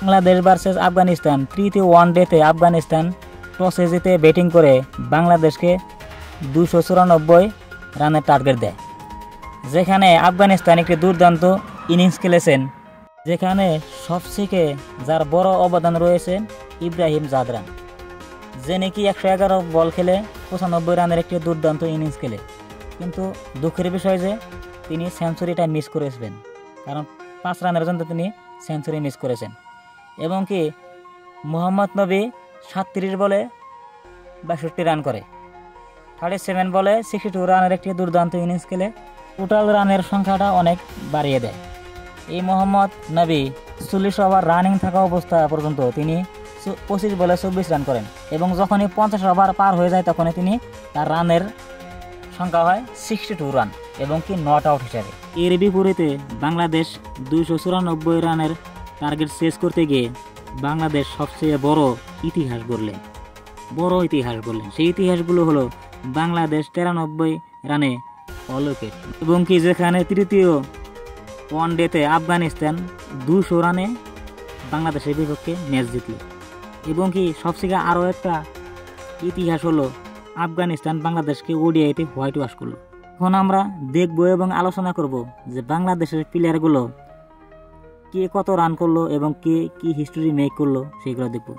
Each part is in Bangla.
বাংলাদেশ ভার্সেস আফগানিস্তান তৃতীয় ওয়ানডেতে আফগানিস্তান টসে জিতে ব্যাটিং করে বাংলাদেশকে 294 রানের টার্গেট দেয়, যেখানে আফগানিস্তান একটি দুর্দান্ত ইনিংস খেলেছেন, যেখানে সবথেকে যার বড় অবদান রয়েছে ইব্রাহিম জাদরান, যে নাকি 111 বল খেলে 95 রানের একটি দুর্দান্ত ইনিংস খেলে। কিন্তু দুঃখের বিষয় যে তিনি সেঞ্চুরিটা মিস করেছিলেন, কারণ 5 রানের জন্য তিনি সেঞ্চুরি মিস করেছেন। এবং কি মোহাম্মদ নবী 37 বলে 62 রান করে, 37 বলে 62 রানের একটি দুর্দান্ত ইনিংস খেলে টোটাল রানের সংখ্যাটা অনেক বাড়িয়ে দেয়। এই মোহাম্মদ নবী 40 ওভার রানিং থাকা অবস্থা পর্যন্ত তিনি 25 বলে 24 রান করেন, এবং যখনই 50 ওভার পার হয়ে যায় তখনই তিনি তার রানের সংখ্যা হয় 62 রান এবং কি নট আউট হিসাবে। এর বিপরীতে বাংলাদেশ 294 রানের টার্গেট শেষ করতে গিয়ে বাংলাদেশ সবচেয়ে বড় ইতিহাস গড়লেন। সেই ইতিহাসগুলো হলো বাংলাদেশ 93 রানে অল উইকেট, এবং কি যেখানে তৃতীয় ওয়ানডেতে আফগানিস্তান 200 রানে বাংলাদেশের বিপক্ষে ম্যাচ জিতল। এবং কি সবথেকে আরও একটা ইতিহাস হলো আফগানিস্তান বাংলাদেশকে ওডিআইতে হোয়াইট ওয়াশ করলো। এখন আমরা দেখব এবং আলোচনা করব যে বাংলাদেশের প্লেয়ারগুলো কে কত রান করলো এবং কে কি হিস্টোরি মেক করলো সেগুলো দেখব।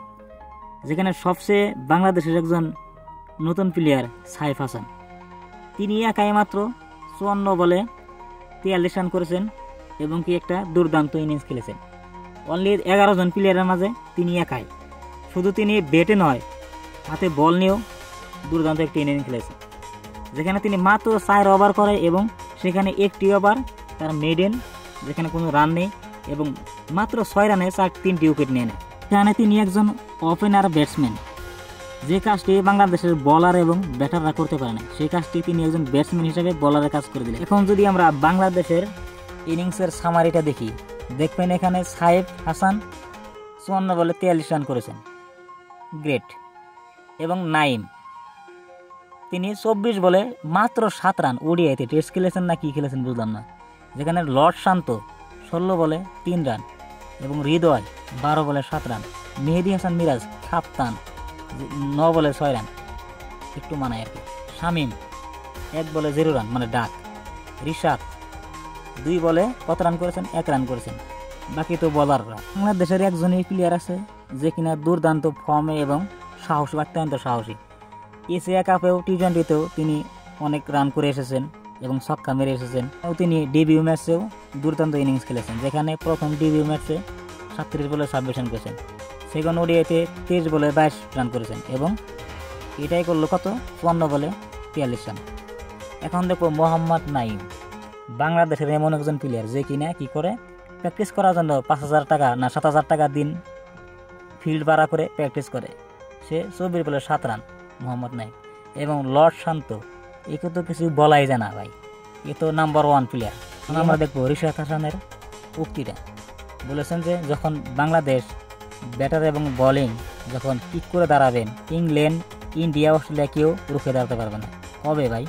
যেখানে সবচেয়ে বাংলাদেশের একজন নতুন প্লেয়ার সাইফ হাসান, তিনি একাই মাত্র 54 বলে 43 রান করেছেন এবং কি একটা দুর্দান্ত ইনিংস খেলেছেন। অনলি 11 জন প্লেয়ারের মাঝে তিনি একাই, শুধু তিনি ব্যাটে নয় হাতে বল নিয়েও দুর্দান্ত একটি ইনিংস খেলেছেন, যেখানে তিনি মাত্র 4 ওভার করে এবং সেখানে একটি ওভার তার মেডেন, যেখানে কোনো রান নেই, এবং মাত্র 6 রানে 3টি উইকেট নিয়ে নেয়। সেখানে তিনি একজন ওপেনার ব্যাটসম্যান, যে কাজটি বাংলাদেশের বলার এবং ব্যাটাররা করতে পারে না, সেই কাজটি তিনি একজন ব্যাটসম্যান হিসেবে বলারের কাজ করে দিলেন। এখন যদি আমরা বাংলাদেশের ইনিংসের সামারিটা দেখি, দেখবেন এখানে সাইফ হাসান 54 বলে 43 রান করেছেন, গ্রেট। এবং নাইম তিনি 24 বলে মাত্র 7 রান, ওডিআইতে টেস্ট খেলেছেন না কি খেলেছেন বুঝলাম না। যেখানে লর্ড শান্ত 16 বলে 3 রান, এবং হৃদয় 12 বলে 7 রান, মেহেদী হাসান মিরাজ কাপ্তান 9 বলে 6 রান, একটু মানায় আর কি, শামীম 1 বলে 0 রান মানে ডাক, রিশাদ 2 বলে কত রান করেছেন, 1 রান করেছেন, বাকি তো বলাররা। বাংলাদেশের একজনই প্লেয়ার আছে যে কিনা দুর্দান্ত ফর্মে এবং সাহসী, অত্যন্ত সাহসী। এশিয়া কাপেও টি20তেও তিনি অনেক রান করে এসেছেন এবং ছক্কা মেরে এসেছেন। তিনি ডেবিউ ম্যাচেও দুর্দান্ত ইনিংস খেলেছেন, যেখানে প্রথম ডেবিউ ম্যাচে 37 বলে 26 রান করেছেন, সেকেন্ড ওডিআইতে 23 বলে 22 রান করেছেন, এবং এটাই করলো কত 54 বলে 43 রান। এখন দেখো মোহাম্মদ নাইম, বাংলাদেশের এমন একজন প্লেয়ার যে কিনা কি করে প্র্যাকটিস করার জন্য 5,000 টাকা না 7,000 টাকা দিন ফিল্ড ভাড়া করে প্র্যাকটিস করে। সে 24 বলে 7 রান মোহাম্মদ নাইম। এবং লর্ড শান্ত, একে তো কিছু বলাই যায় না ভাই, এ তো নাম্বার 1 প্লেয়ার। আমরা দেখবো রিশাদ হাসানের উক্তিটা, বলেছেন যে যখন বাংলাদেশ ব্যাটার এবং বোলিং যখন কিক করে দাঁড়াবেন, ইংল্যান্ড, ইন্ডিয়া, অস্ট্রেলিয়া কেউ রুখে দাঁড়াতে পারবে না। কবে ভাই?